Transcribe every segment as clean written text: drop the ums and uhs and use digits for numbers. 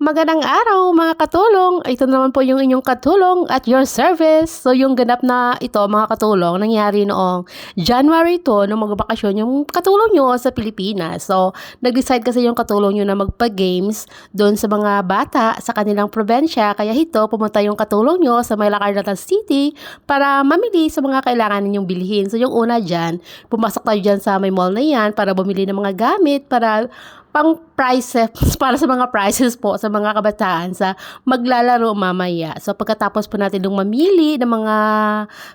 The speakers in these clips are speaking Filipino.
Magandang araw mga katulong! Ito naman po yung inyong katulong at your service. So yung ganap na ito mga katulong, nangyari noong January 2 nung magbakasyon yung katulong nyo sa Pilipinas. So nag-decide kasi yung katulong nyo na magpa-games doon sa mga bata sa kanilang probensya. Kaya ito, pumunta yung katulong nyo sa May Lacarnata City para mamili sa mga kailangan ninyong bilhin. So yung una dyan, pumasok tayo dyan sa may mall na yan para bumili ng mga gamit para pang prices para sa mga prices po sa mga kabataan sa maglalaro mamaya. So pagkatapos po natin nung mamili ng mga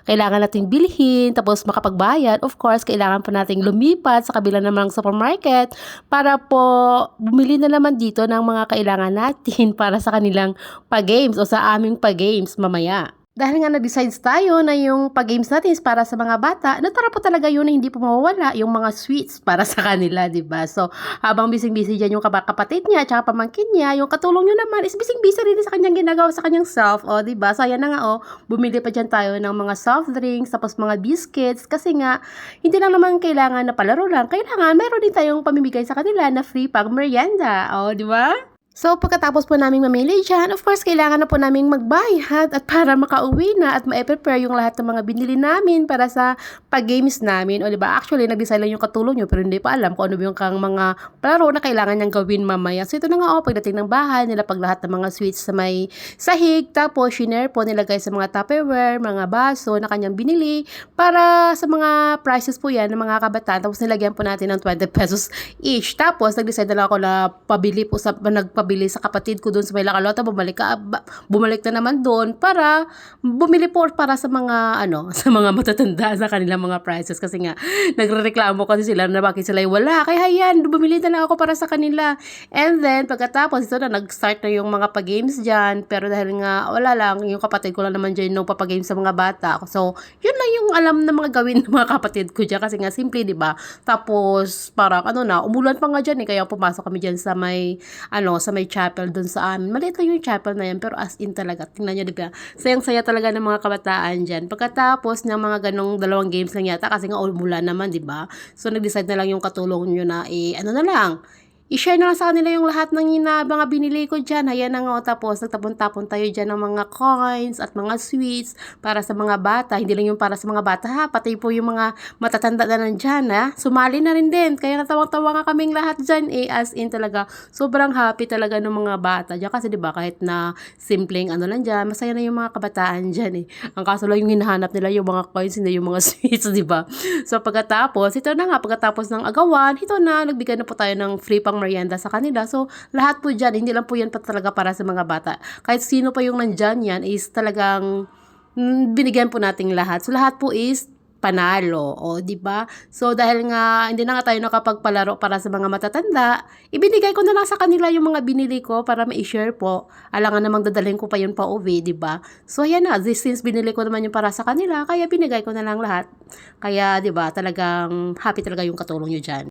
kailangan nating bilhin tapos makapagbayad, of course kailangan po nating lumipat sa kabila namang supermarket para po bumili na naman dito ng mga kailangan natin para sa kanilang pag-games o sa aming pag-games mamaya. Dahil nga na-decides tayo na yung pag-games natin is para sa mga bata, natara po talaga yun na hindi po mawawala yung mga sweets para sa kanila, diba? So, habang busy-busy dyan yung kapatid niya at pamangkin niya, yung katulong nyo naman is busy-busy rin sa kanyang ginagawa sa kanyang self, o diba? So, ayan na nga, bumili pa dyan tayo ng mga soft drinks, tapos mga biscuits, kasi nga, hindi lang naman kailangan na palaro lang, kailangan meron din tayong pamimigay sa kanila na free pag merienda, o diba? So, pagkatapos po naming mamili dyan, of course, kailangan na po naming magbayad at para makauwi na at ma-prepare yung lahat ng mga binili namin para sa pag-games namin. O, diba? Actually, nag-design lang yung katulong nyo pero hindi pa alam kung ano yung kang mga palaro na kailangan niyang gawin mamaya. So, ito na nga, pagdating ng bahay, nilapag lahat ng mga sweets sa may sahig. Tapos, shinare po nilagay sa mga Tupperware, mga baso na kanyang binili para sa mga prices po yan ng mga kabataan. Tapos, nilagyan po natin ng 20 pesos each. Tapos, nag-decide na lang ako na pabili po sa bumili sa kapatid ko doon sa May Lacarnata, bumalik na naman doon para bumili po para sa mga sa mga matatanda sa kanilang mga prices kasi nga nagrereklamo kasi sila na bakit sila wala, kaya yan bumili na lang ako para sa kanila. And then pagkatapos ito na nag-start na yung mga pag-games diyan, pero dahil nga wala lang yung kapatid ko lang naman diyan nung papag-games sa mga bata, so yun lang yung alam na mga gawin ng mga kapatid ko diyan kasi nga simple, di ba? Tapos parang umulan pa nga diyan kaya pumasok kami diyan sa may sa may chapel dun sa amin. Maliit lang yung chapel na yan, pero as in talaga, tingnan nyo diba, sayang-saya talaga ng mga kabataan dyan. Pagkatapos ng mga ganong dalawang games lang yata, kasi nga umulan naman, diba? So, nag-decide na lang yung katulong nyo na, na lang, i-share na lang sa kanila yung lahat ng mga binili ko dyan. Ayan na nga, tapos nagtapon-tapon tayo dyan ng mga coins at mga sweets para sa mga bata. Hindi lang yung para sa mga bata ha, pati po yung mga matatanda na nandyan ha. Sumali na rin din. Kaya natawang-tawa nga kaming lahat dyan as in talaga. Sobrang happy talaga ng mga bata dyan. Kasi diba kahit na simpleng lang dyan, masaya na yung mga kabataan dyan Ang kaso lang yung hinahanap nila yung mga coins, hindi yung mga sweets, diba? So pagkatapos, ito na nga, pagkatapos ng agawan, ito na, nagbigay na po tayo ng free pang merienda sa kanila. So, lahat po dyan, hindi lang po yan pa talaga para sa mga bata. Kahit sino pa yung nandyan yan is talagang binigyan po nating lahat. So, lahat po is panalo, di ba? So, dahil nga hindi na nga tayo nakapagpalaro para sa mga matatanda, ibinigay ko na lang sa kanila yung mga binili ko para ma-share po. Alangan namang dadalhin ko pa yun pa uwi, di ba? So, ayan na, since binili ko naman yung para sa kanila, kaya binigay ko na lang lahat. Kaya, di ba, talagang happy talaga yung katulong nyo dyan.